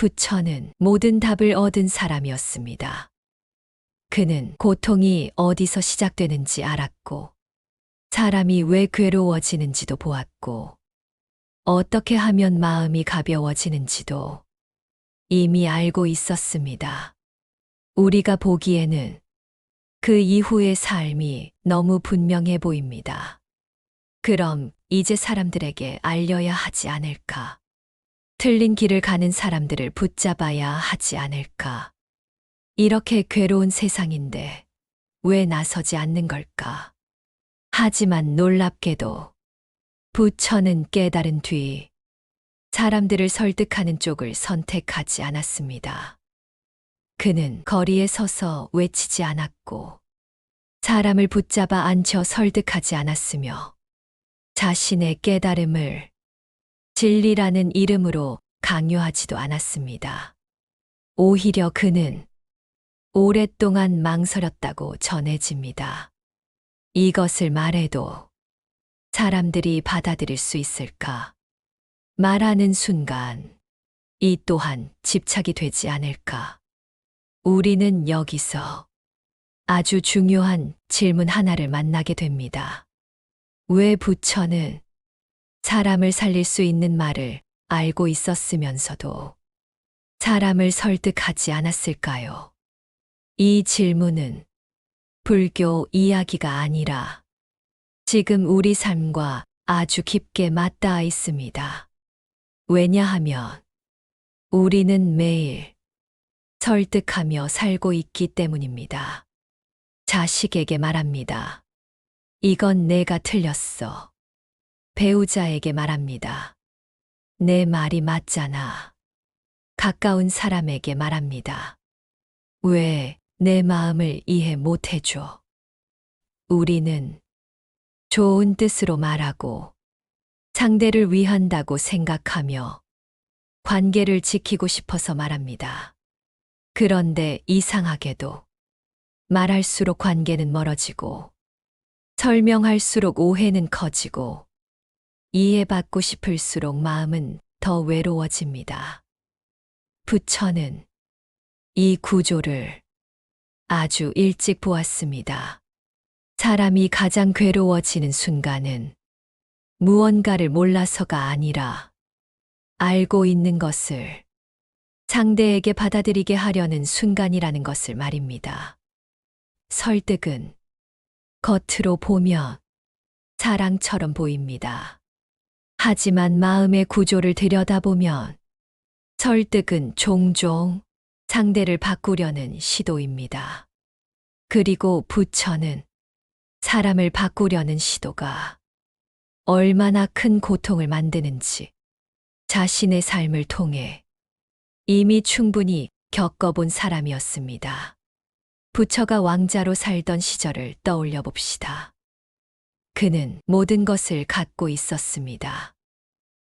부처는 모든 답을 얻은 사람이었습니다. 그는 고통이 어디서 시작되는지 알았고, 사람이 왜 괴로워지는지도 보았고, 어떻게 하면 마음이 가벼워지는지도 이미 알고 있었습니다. 우리가 보기에는 그 이후의 삶이 너무 분명해 보입니다. 그럼 이제 사람들에게 알려야 하지 않을까? 틀린 길을 가는 사람들을 붙잡아야 하지 않을까? 이렇게 괴로운 세상인데 왜 나서지 않는 걸까? 하지만 놀랍게도 부처는 깨달은 뒤 사람들을 설득하는 쪽을 선택하지 않았습니다. 그는 거리에 서서 외치지 않았고 사람을 붙잡아 앉혀 설득하지 않았으며 자신의 깨달음을 진리라는 이름으로 강요하지도 않았습니다. 오히려 그는 오랫동안 망설였다고 전해집니다. 이것을 말해도 사람들이 받아들일 수 있을까? 말하는 순간 이 또한 집착이 되지 않을까? 우리는 여기서 아주 중요한 질문 하나를 만나게 됩니다. 왜 부처는 사람을 살릴 수 있는 말을 알고 있었으면서도 사람을 설득하지 않았을까요? 이 질문은 불교 이야기가 아니라 지금 우리 삶과 아주 깊게 맞닿아 있습니다. 왜냐하면 우리는 매일 설득하며 살고 있기 때문입니다. 자식에게 말합니다. 이건 내가 틀렸어. 배우자에게 말합니다. 내 말이 맞잖아. 가까운 사람에게 말합니다. 왜 내 마음을 이해 못 해줘? 우리는 좋은 뜻으로 말하고 상대를 위한다고 생각하며 관계를 지키고 싶어서 말합니다. 그런데 이상하게도 말할수록 관계는 멀어지고 설명할수록 오해는 커지고 이해받고 싶을수록 마음은 더 외로워집니다. 부처는 이 구조를 아주 일찍 보았습니다. 사람이 가장 괴로워지는 순간은 무언가를 몰라서가 아니라 알고 있는 것을 상대에게 받아들이게 하려는 순간이라는 것을 말입니다. 설득은 겉으로 보면 사랑처럼 보입니다. 하지만 마음의 구조를 들여다보면 설득은 종종 상대를 바꾸려는 시도입니다. 그리고 부처는 사람을 바꾸려는 시도가 얼마나 큰 고통을 만드는지 자신의 삶을 통해 이미 충분히 겪어본 사람이었습니다. 부처가 왕자로 살던 시절을 떠올려 봅시다. 그는 모든 것을 갖고 있었습니다.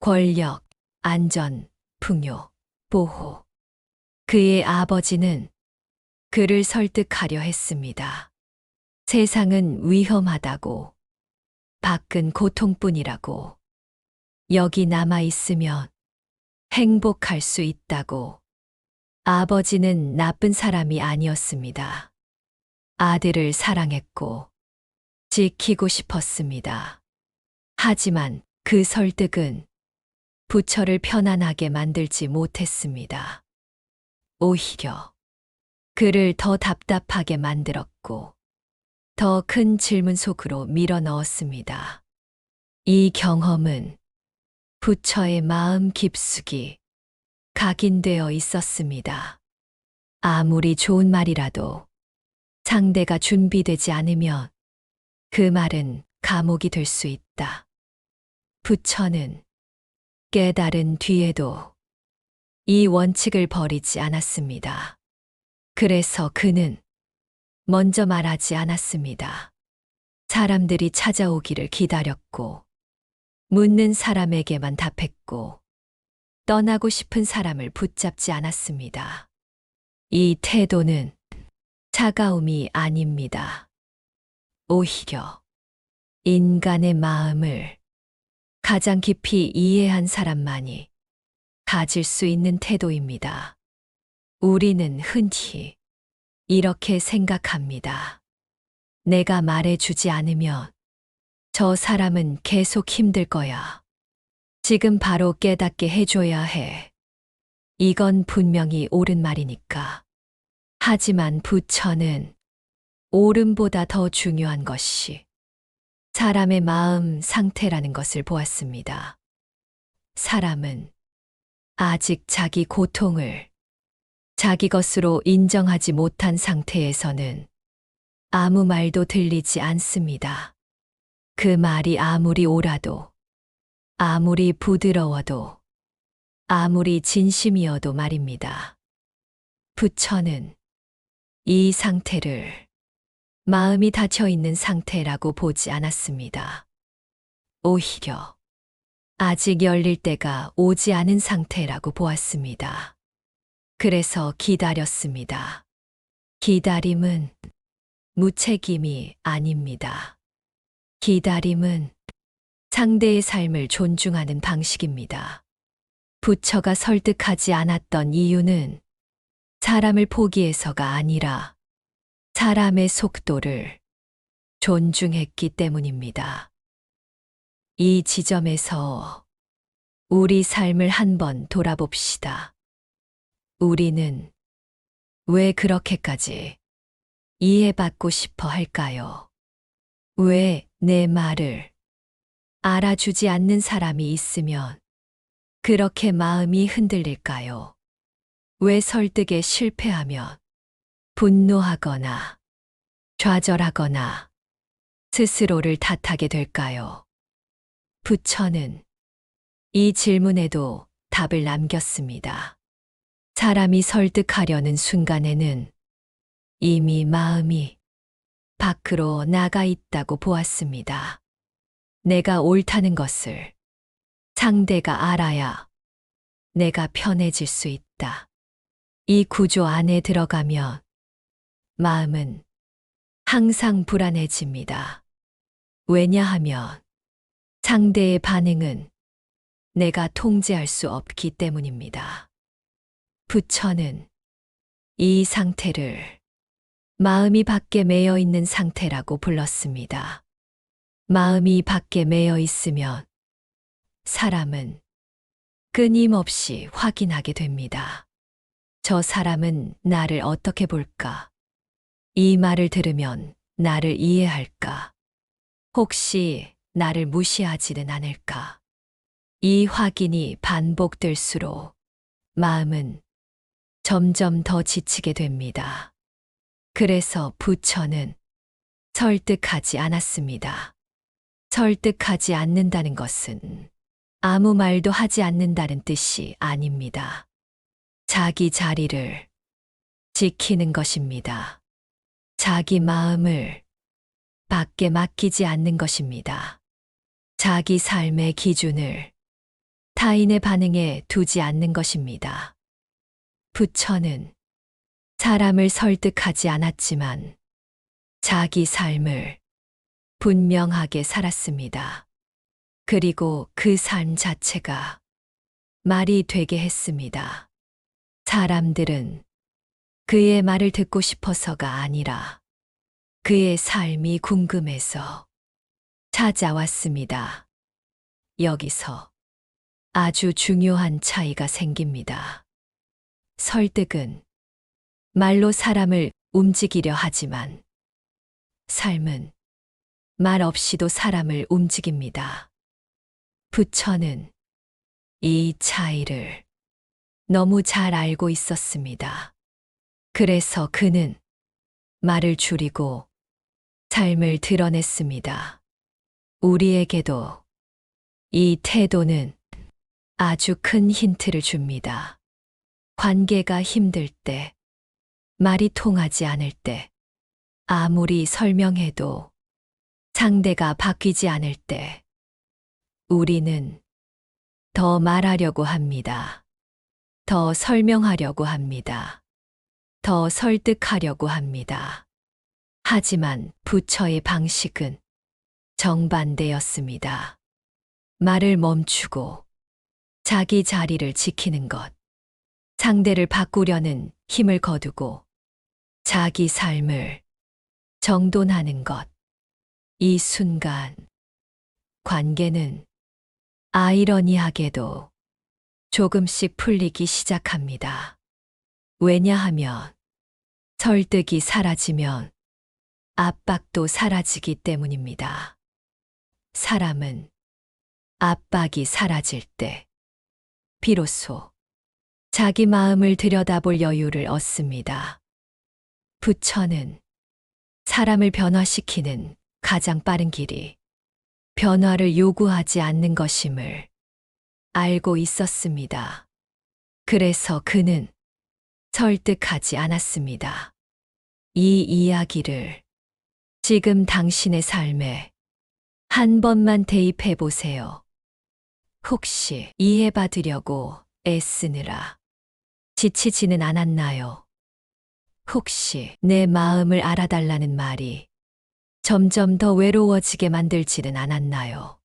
권력, 안전, 풍요, 보호. 그의 아버지는 그를 설득하려 했습니다. 세상은 위험하다고, 밖은 고통뿐이라고, 여기 남아 있으면 행복할 수 있다고. 아버지는 나쁜 사람이 아니었습니다. 아들을 사랑했고 지키고 싶었습니다. 하지만 그 설득은 부처를 편안하게 만들지 못했습니다. 오히려 그를 더 답답하게 만들었고 더 큰 질문 속으로 밀어 넣었습니다. 이 경험은 부처의 마음 깊숙이 각인되어 있었습니다. 아무리 좋은 말이라도 상대가 준비되지 않으면 그 말은 감옥이 될 수 있다. 부처는 깨달은 뒤에도 이 원칙을 버리지 않았습니다. 그래서 그는 먼저 말하지 않았습니다. 사람들이 찾아오기를 기다렸고, 묻는 사람에게만 답했고, 떠나고 싶은 사람을 붙잡지 않았습니다. 이 태도는 차가움이 아닙니다. 오히려 인간의 마음을 가장 깊이 이해한 사람만이 가질 수 있는 태도입니다. 우리는 흔히 이렇게 생각합니다. 내가 말해주지 않으면 저 사람은 계속 힘들 거야. 지금 바로 깨닫게 해줘야 해. 이건 분명히 옳은 말이니까. 하지만 부처는 옳음보다 더 중요한 것이 사람의 마음 상태라는 것을 보았습니다. 사람은 아직 자기 고통을 자기 것으로 인정하지 못한 상태에서는 아무 말도 들리지 않습니다. 그 말이 아무리 옳아도, 아무리 부드러워도, 아무리 진심이어도 말입니다. 부처는 이 상태를 마음이 닫혀 있는 상태라고 보지 않았습니다. 오히려 아직 열릴 때가 오지 않은 상태라고 보았습니다. 그래서 기다렸습니다. 기다림은 무책임이 아닙니다. 기다림은 상대의 삶을 존중하는 방식입니다. 부처가 설득하지 않았던 이유는 사람을 포기해서가 아니라 사람의 속도를 존중했기 때문입니다. 이 지점에서 우리 삶을 한번 돌아봅시다. 우리는 왜 그렇게까지 이해받고 싶어 할까요? 왜 내 말을 알아주지 않는 사람이 있으면 그렇게 마음이 흔들릴까요? 왜 설득에 실패하면 분노하거나 좌절하거나 스스로를 탓하게 될까요? 부처는 이 질문에도 답을 남겼습니다. 사람이 설득하려는 순간에는 이미 마음이 밖으로 나가 있다고 보았습니다. 내가 옳다는 것을 상대가 알아야 내가 편해질 수 있다. 이 구조 안에 들어가면 마음은 항상 불안해집니다. 왜냐하면 상대의 반응은 내가 통제할 수 없기 때문입니다. 부처는 이 상태를 마음이 밖에 매여 있는 상태라고 불렀습니다. 마음이 밖에 매여 있으면 사람은 끊임없이 확인하게 됩니다. 저 사람은 나를 어떻게 볼까? 이 말을 들으면 나를 이해할까? 혹시 나를 무시하지는 않을까? 이 확인이 반복될수록 마음은 점점 더 지치게 됩니다. 그래서 부처는 설득하지 않았습니다. 설득하지 않는다는 것은 아무 말도 하지 않는다는 뜻이 아닙니다. 자기 자리를 지키는 것입니다. 자기 마음을 밖에 맡기지 않는 것입니다. 자기 삶의 기준을 타인의 반응에 두지 않는 것입니다. 부처는 사람을 설득하지 않았지만 자기 삶을 분명하게 살았습니다. 그리고 그 삶 자체가 말이 되게 했습니다. 사람들은 그의 말을 듣고 싶어서가 아니라 그의 삶이 궁금해서 찾아왔습니다. 여기서 아주 중요한 차이가 생깁니다. 설득은 말로 사람을 움직이려 하지만 삶은 말 없이도 사람을 움직입니다. 부처는 이 차이를 너무 잘 알고 있었습니다. 그래서 그는 말을 줄이고 삶을 드러냈습니다. 우리에게도 이 태도는 아주 큰 힌트를 줍니다. 관계가 힘들 때, 말이 통하지 않을 때, 아무리 설명해도 상대가 바뀌지 않을 때, 우리는 더 말하려고 합니다. 더 설명하려고 합니다. 더 설득하려고 합니다. 하지만 부처의 방식은 정반대였습니다. 말을 멈추고 자기 자리를 지키는 것, 상대를 바꾸려는 힘을 거두고 자기 삶을 정돈하는 것. 이 순간 관계는 아이러니하게도 조금씩 풀리기 시작합니다. 왜냐하면 설득이 사라지면 압박도 사라지기 때문입니다. 사람은 압박이 사라질 때 비로소 자기 마음을 들여다볼 여유를 얻습니다. 부처는 사람을 변화시키는 가장 빠른 길이 변화를 요구하지 않는 것임을 알고 있었습니다. 그래서 그는 설득하지 않았습니다. 이 이야기를 지금 당신의 삶에 한 번만 대입해 보세요. 혹시 이해받으려고 애쓰느라 지치지는 않았나요? 혹시 내 마음을 알아달라는 말이 점점 더 외로워지게 만들지는 않았나요?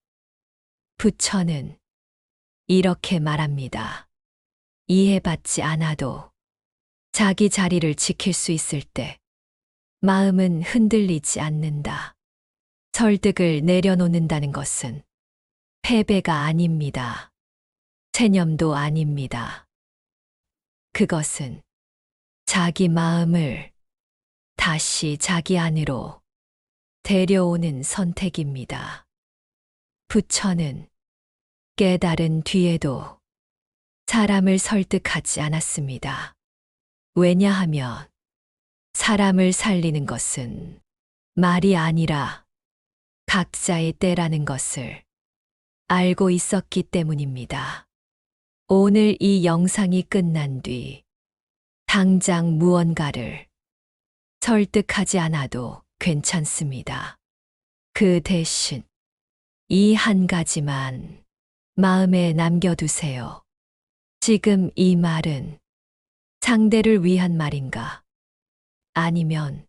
부처는 이렇게 말합니다. 이해받지 않아도 자기 자리를 지킬 수 있을 때 마음은 흔들리지 않는다. 설득을 내려놓는다는 것은 패배가 아닙니다. 체념도 아닙니다. 그것은 자기 마음을 다시 자기 안으로 데려오는 선택입니다. 부처는 깨달은 뒤에도 사람을 설득하지 않았습니다. 왜냐하면 사람을 살리는 것은 말이 아니라 각자의 때라는 것을 알고 있었기 때문입니다. 오늘 이 영상이 끝난 뒤 당장 무언가를 설득하지 않아도 괜찮습니다. 그 대신 이 한 가지만 마음에 남겨두세요. 지금 이 말은 상대를 위한 말인가? 아니면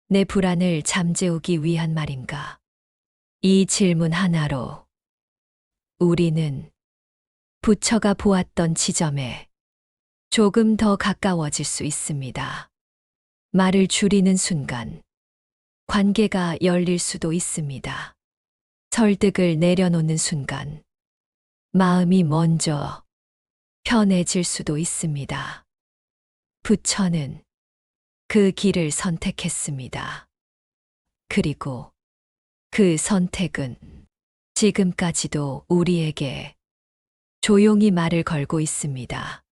내 불안을 잠재우기 위한 말인가? 이 질문 하나로 우리는 부처가 보았던 지점에 조금 더 가까워질 수 있습니다. 말을 줄이는 순간 관계가 열릴 수도 있습니다. 설득을 내려놓는 순간 마음이 먼저 편해질 수도 있습니다. 부처는 그 길을 선택했습니다. 그리고 그 선택은 지금까지도 우리에게 조용히 말을 걸고 있습니다.